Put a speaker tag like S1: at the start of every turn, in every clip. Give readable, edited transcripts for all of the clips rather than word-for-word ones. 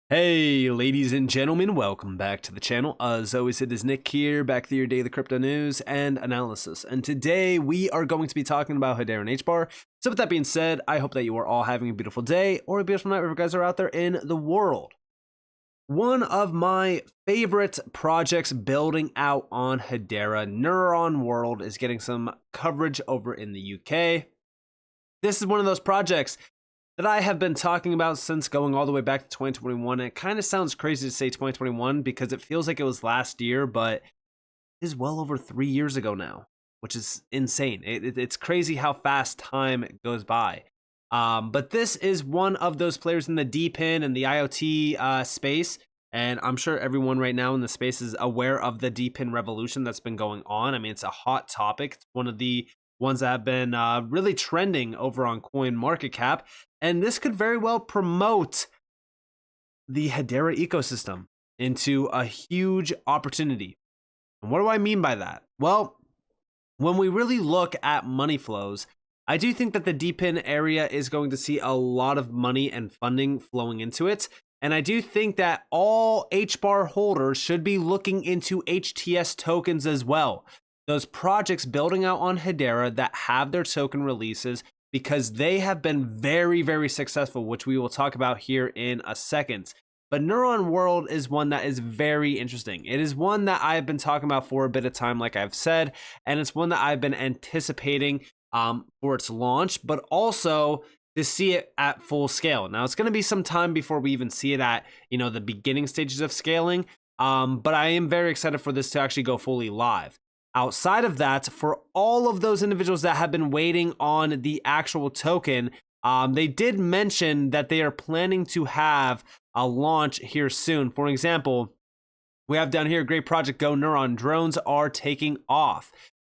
S1: Hey, ladies and gentlemen, welcome back to the channel. As always, it is Nick here, back with your daily crypto news and analysis. And today we are going to be talking about Hedera Hbar. So with that being said, I hope that you are all having a beautiful day or a beautiful night wherever you guys are out there in the world. One of my favorite projects building out on Hedera, Neuron World, is getting some coverage over in the UK. This is one of those projects that I have been talking about since going all the way back to 2021. And it kind of sounds crazy to say 2021 because it feels like it was last year, but it is well over 3 years ago now, which is insane. It's crazy how fast time goes by. But this is one of those players in the DePIN and the IoT space. And I'm sure everyone right now in the space is aware of the DePIN revolution that's been going on. I mean, it's a hot topic. It's one of the ones that have been really trending over on CoinMarketCap. And this could very well promote the Hedera ecosystem into a huge opportunity. And what do I mean by that? Well, when we really look at money flows, I do think that the DePIN area is going to see a lot of money and funding flowing into it. And I do think that all HBAR holders should be looking into HTS tokens as well. Those projects building out on Hedera that have their token releases, because they have been very, very successful, which we will talk about here in a second. But Neuron World is one that is very interesting. It is one that I've been talking about for a bit of time, like I've said, and it's one that I've been anticipating for its launch, but also to see it at full scale. Now, it's going to be some time before we even see it at, the beginning stages of scaling, but I am very excited for this to actually go fully live. Outside of that, for all of those individuals that have been waiting on the actual token, they did mention that they are planning to have a launch here soon. For example, we have down here, great project, Go Neuron. Drones are taking off.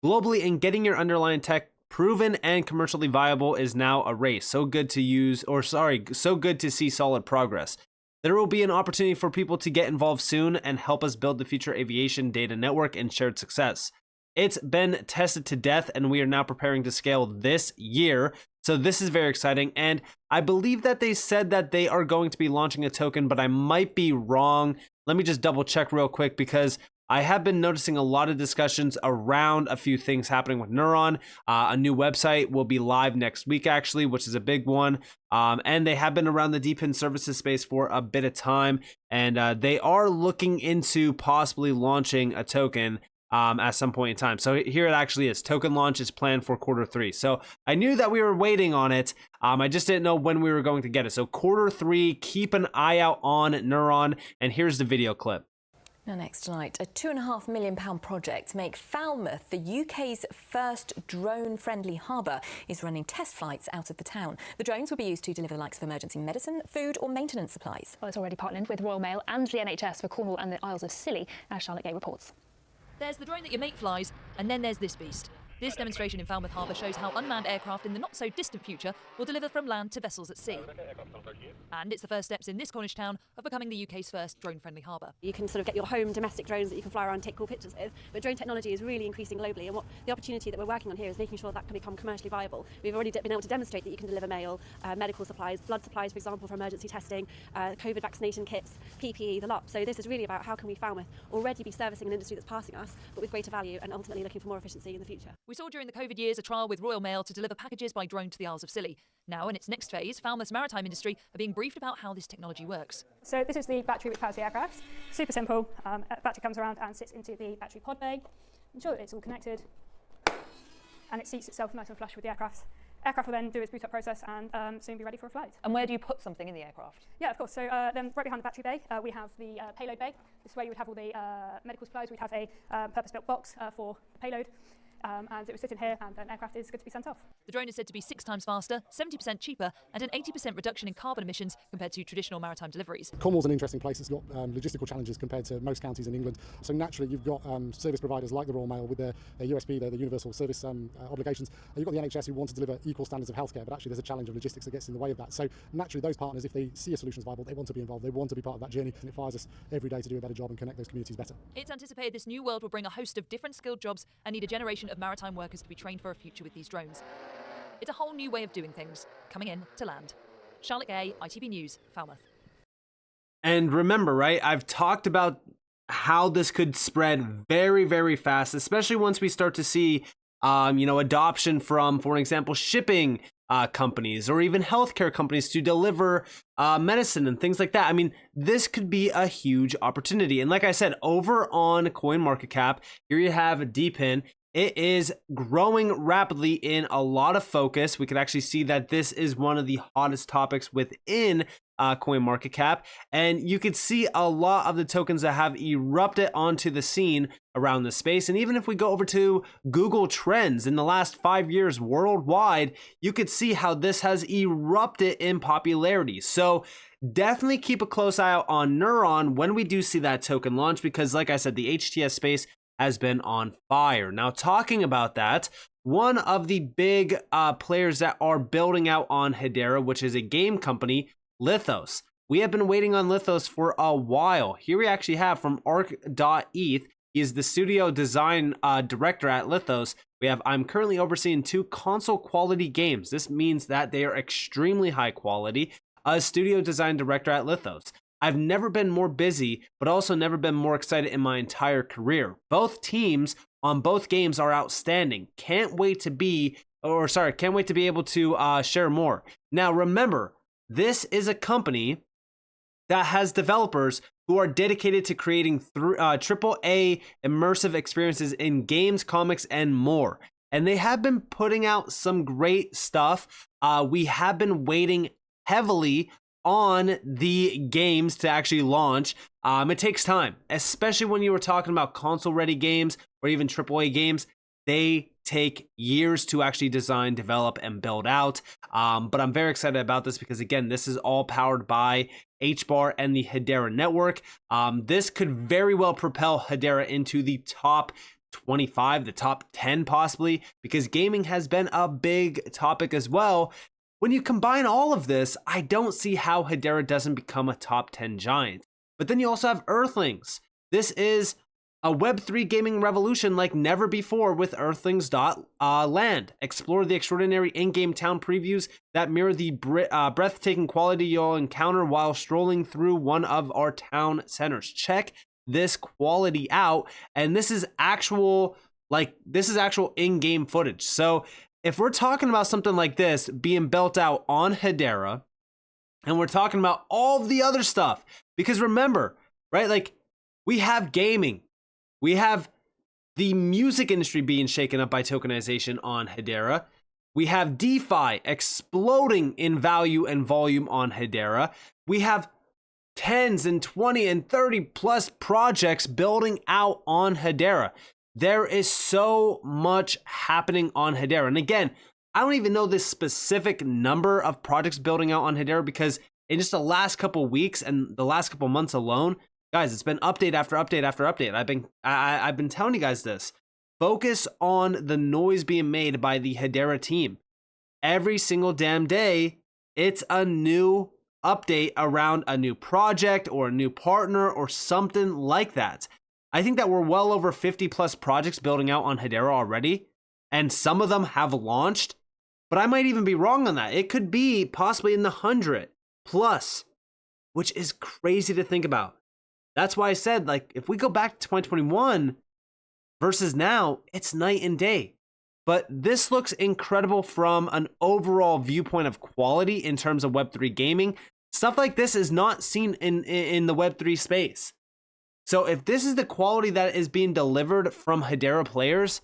S1: Globally, and getting your underlying tech proven and commercially viable is now a race. So good to see solid progress. There will be an opportunity for people to get involved soon and help us build the future aviation data network and shared success. It's been tested to death, and we are now preparing to scale this year. So this is very exciting. And I believe that they said that they are going to be launching a token, but I might be wrong. Let me just double check real quick, because I have been noticing a lot of discussions around a few things happening with Neuron. A new website will be live next week, actually, which is a big one. And they have been around the DePIN services space for a bit of time. And they are looking into possibly launching a token at some point in time. So here it actually is. Token launch is planned for Q3. So I knew that we were waiting on it. I just didn't know when we were going to get it. So Q3, keep an eye out on Neuron. And here's the video clip.
S2: Now next tonight, a £2.5 million project to make Falmouth the UK's first drone-friendly harbour is running test flights out of the town. The drones will be used to deliver the likes of emergency medicine, food or maintenance supplies.
S3: Well, it's already partnered with Royal Mail and the NHS for Cornwall and the Isles of Scilly, as Charlotte Gay reports.
S4: There's the drone that your mate flies, and then there's this beast. This demonstration in Falmouth Harbour shows how unmanned aircraft in the not-so-distant future will deliver from land to vessels at sea. And it's the first steps in this Cornish town of becoming the UK's first drone-friendly harbour.
S5: You can sort of get your home domestic drones that you can fly around and take cool pictures with, but drone technology is really increasing globally, and what the opportunity that we're working on here is making sure that can become commercially viable. We've already been able to demonstrate that you can deliver mail, medical supplies, blood supplies, for example, for emergency testing, COVID vaccination kits, PPE, the lot. So this is really about how can we, Falmouth, already be servicing an industry that's passing us, but with greater value and ultimately looking for more efficiency in the future.
S4: We saw during the COVID years a trial with Royal Mail to deliver packages by drone to the Isles of Scilly. Now, in its next phase, Falmouth's maritime industry are being briefed about how this technology works.
S3: So this is the battery which powers the aircraft. Super simple. Battery comes around and sits into the battery pod bay. Ensure that it's all connected, and it seats itself nice and flush with the aircraft. Aircraft will then do its boot up process and soon be ready for a flight.
S4: And where do you put something in the aircraft?
S3: Yeah, of course. So then right behind the battery bay, we have the payload bay. This is where you would have all the medical supplies. We'd have a purpose-built box for the payload. And it would sit in here, and an aircraft is good to be sent off.
S4: The drone is said to be 6 times faster, 70% cheaper, and an 80% reduction in carbon emissions compared to traditional maritime deliveries.
S6: Cornwall's an interesting place. It's got logistical challenges compared to most counties in England. So naturally, you've got service providers like the Royal Mail with their USP, their Universal Service obligations. You've got the NHS who want to deliver equal standards of healthcare, but actually there's a challenge of logistics that gets in the way of that. So naturally, those partners, if they see a solution as viable, they want to be involved. They want to be part of that journey, and it fires us every day to do a better job and connect those communities better.
S4: It's anticipated this new world will bring a host of different skilled jobs and need a generation of maritime workers to be trained for a future with these drones. It's a whole new way of doing things, coming in to land. Charlotte Gay, ITV News, Falmouth.
S1: And remember, right, I've talked about how this could spread very, very fast, especially once we start to see, adoption from, for example, shipping companies or even healthcare companies to deliver medicine and things like that. I mean, this could be a huge opportunity. And like I said, over on CoinMarketCap, here you have DPIN. It is growing rapidly in a lot of focus. We could actually see that this is one of the hottest topics within CoinMarketCap. And you could see a lot of the tokens that have erupted onto the scene around this space. And even if we go over to Google Trends in the last 5 years worldwide, you could see how this has erupted in popularity. So definitely keep a close eye out on Neuron when we do see that token launch, because like I said, the HTS space has been on fire. Now, talking about that, one of the big players that are building out on Hedera, which is a game company, Lithos. We have been waiting on Lithos for a while. Here we actually have from arc.eth. He is the studio design director at Lithos. I'm currently overseeing 2 console quality games. This means that they are extremely high quality. A studio design director at Lithos. I've never been more busy, but also never been more excited in my entire career. Both teams on both games are outstanding. Can't wait to be able to share more. Now, remember, this is a company that has developers who are dedicated to creating AAA immersive experiences in games, comics, and more. And they have been putting out some great stuff. We have been waiting heavily on the games to actually launch. It takes time, especially when you were talking about console-ready games or even AAA games. They take years to actually design, develop, and build out. But I'm very excited about this because, again, this is all powered by Hbar and the Hedera network. This could very well propel Hedera into the top 25, the top 10 possibly, because gaming has been a big topic as well. When you combine all of this, I don't see how Hedera doesn't become a top 10 giant. But then you also have Earthlings. This is a Web3 gaming revolution like never before with Earthlings.land. Explore the extraordinary in-game town previews that mirror the breathtaking quality you'll encounter while strolling through one of our town centers. Check this quality out. And this is actual in-game footage. So if we're talking about something like this being built out on Hedera, and we're talking about all of the other stuff, because remember, right, like we have gaming, we have the music industry being shaken up by tokenization on Hedera, we have DeFi exploding in value and volume on Hedera, we have 10s and 20 and 30 plus projects building out on Hedera. There is so much happening on Hedera. And again, I don't even know this specific number of projects building out on Hedera because in just the last couple weeks and the last couple months alone, guys, it's been update after update after update. I've been telling you guys this. Focus on the noise being made by the Hedera team. Every single damn day, it's a new update around a new project or a new partner or something like that. I think that we're well over 50 plus projects building out on Hedera already, and some of them have launched, but I might even be wrong on that. It could be possibly in the 100 plus, which is crazy to think about. That's why I said, like, if we go back to 2021 versus now, it's night and day. But this looks incredible from an overall viewpoint of quality in terms of Web3 gaming. Stuff like this is not seen in the Web3 space. So if this is the quality that is being delivered from Hedera players,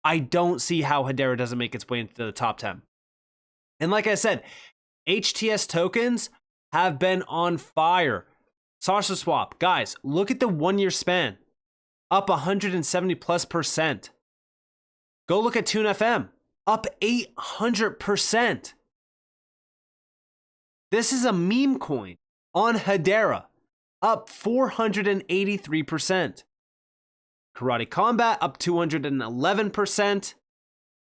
S1: I don't see how Hedera doesn't make its way into the top 10. And like I said, HTS tokens have been on fire. Sasha Swap, guys, look at the 1 year span, up 170+%. Go look at Tune FM, up 800%. This is a meme coin on Hedera, up 483%. Karate Combat up 211%.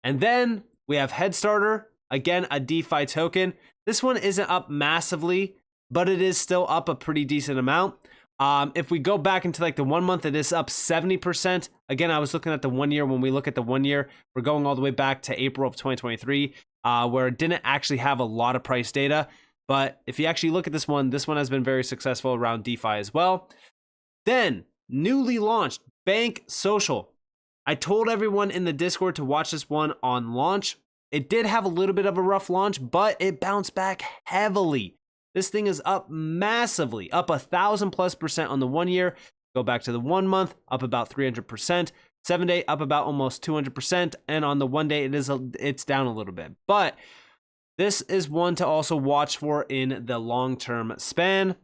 S1: And then we have Headstarter, again, a DeFi token. This one isn't up massively, but it is still up a pretty decent amount. If we go back into like the 1 month, it is up 70%. Again, I was looking at the 1 year. When we look at the 1 year, we're going all the way back to April of 2023, where it didn't actually have a lot of price data. But if you actually look at this one has been very successful around DeFi as well. Then, newly launched Bank Social. I told everyone in the Discord to watch this one on launch. It did have a little bit of a rough launch, but it bounced back heavily. This thing is up massively, up 1,000+% on the 1 year. Go back to the 1 month, up about 300%. 7 day, up about almost 200%. And on the 1 day, it's down a little bit. But this is one to also watch for in the long-term span.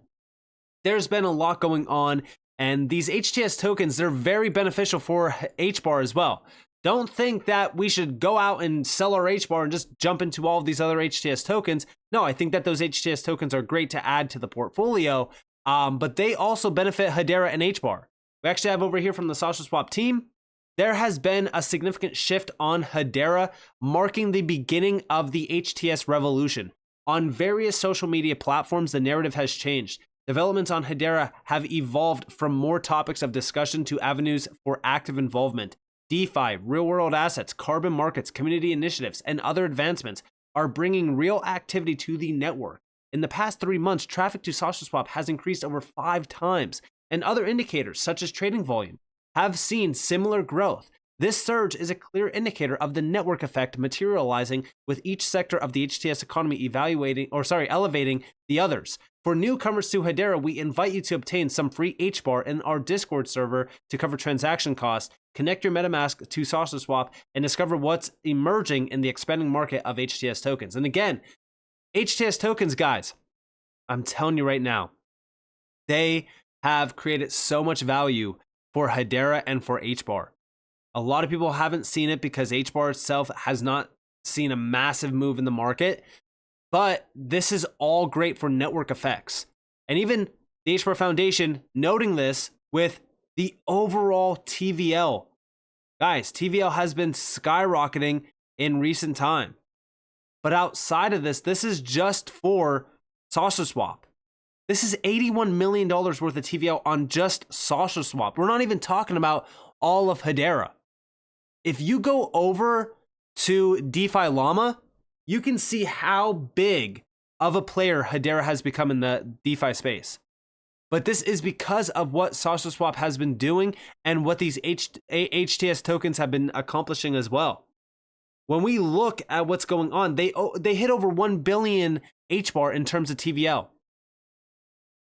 S1: There's been a lot going on, and these HTS tokens, they're very beneficial for HBAR as well. Don't think that we should go out and sell our HBAR and just jump into all of these other HTS tokens. No, I think that those HTS tokens are great to add to the portfolio, but they also benefit Hedera and HBAR. We actually have over here from the SocialSwap team, there has been a significant shift on Hedera, marking the beginning of the HTS revolution. On various social media platforms, the narrative has changed. Developments on Hedera have evolved from more topics of discussion to avenues for active involvement. DeFi, real-world assets, carbon markets, community initiatives, and other advancements are bringing real activity to the network. In the past 3 months, traffic to SocialSwap has increased over 5 times, and other indicators, such as trading volume, have seen similar growth. This surge is a clear indicator of the network effect materializing, with each sector of the HTS economy elevating the others. For newcomers to Hedera, we invite you to obtain some free HBAR in our Discord server to cover transaction costs, connect your MetaMask to SocialSwap, and discover what's emerging in the expanding market of HTS tokens. And again, HTS tokens, guys, I'm telling you right now, they have created so much value for Hedera and for HBAR. A lot of people haven't seen it because HBAR itself has not seen a massive move in the market, but this is all great for network effects. And even the HBAR Foundation noting this with the overall TVL. Guys, TVL has been skyrocketing in recent time. But outside of this, this is just for SocialSwap. This is $81 million worth of TVL on just SocialSwap. We're not even talking about all of Hedera. If you go over to DeFi Llama, you can see how big of a player Hedera has become in the DeFi space. But this is because of what SocialSwap has been doing and what these HTS tokens have been accomplishing as well. When we look at what's going on, they hit over 1 billion HBAR in terms of TVL.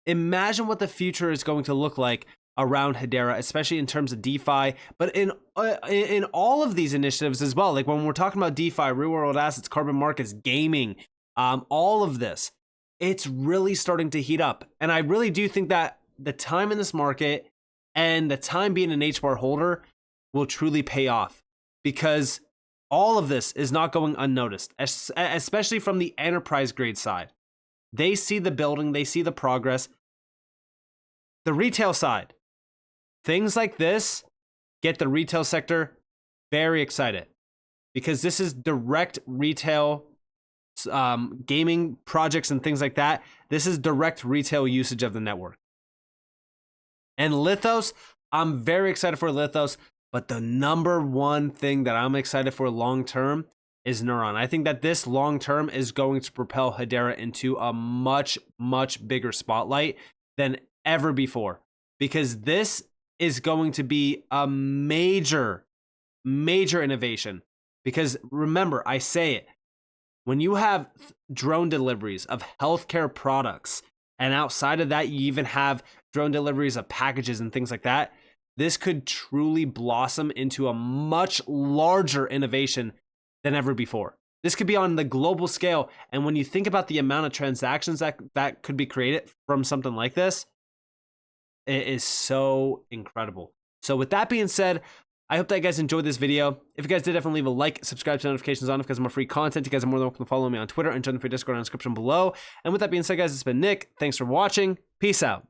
S1: Imagine what the future is going to look like around Hedera, especially in terms of DeFi, but in all of these initiatives as well. Like when we're talking about DeFi, real world assets, carbon markets, gaming, all of this, it's really starting to heat up. And I really do think that the time in this market and the time being an HBAR holder will truly pay off, because all of this is not going unnoticed, especially from the enterprise grade side. They see the building, they see the progress. The retail side, things like this get the retail sector very excited, because this is direct retail gaming projects and things like that. This is direct retail usage of the network. And Lithos, I'm very excited for Lithos, but the number one thing that I'm excited for long term is Neuron. I think that this long term is going to propel Hedera into a much, much bigger spotlight than ever before, because this is going to be a major, major innovation. Because remember, I say it, when you have drone deliveries of healthcare products, and outside of that, you even have drone deliveries of packages and things like that, this could truly blossom into a much larger innovation than ever before. This could be on the global scale. And when you think about the amount of transactions that could be created from something like this, it is so incredible. So with that being said, I hope that you guys enjoyed this video. If you guys did, definitely leave a like, subscribe to notifications on if you guys want more free content. You guys are more than welcome to follow me on Twitter and join the free Discord in the description below. And with that being said, guys, it's been Nick. Thanks for watching. Peace out.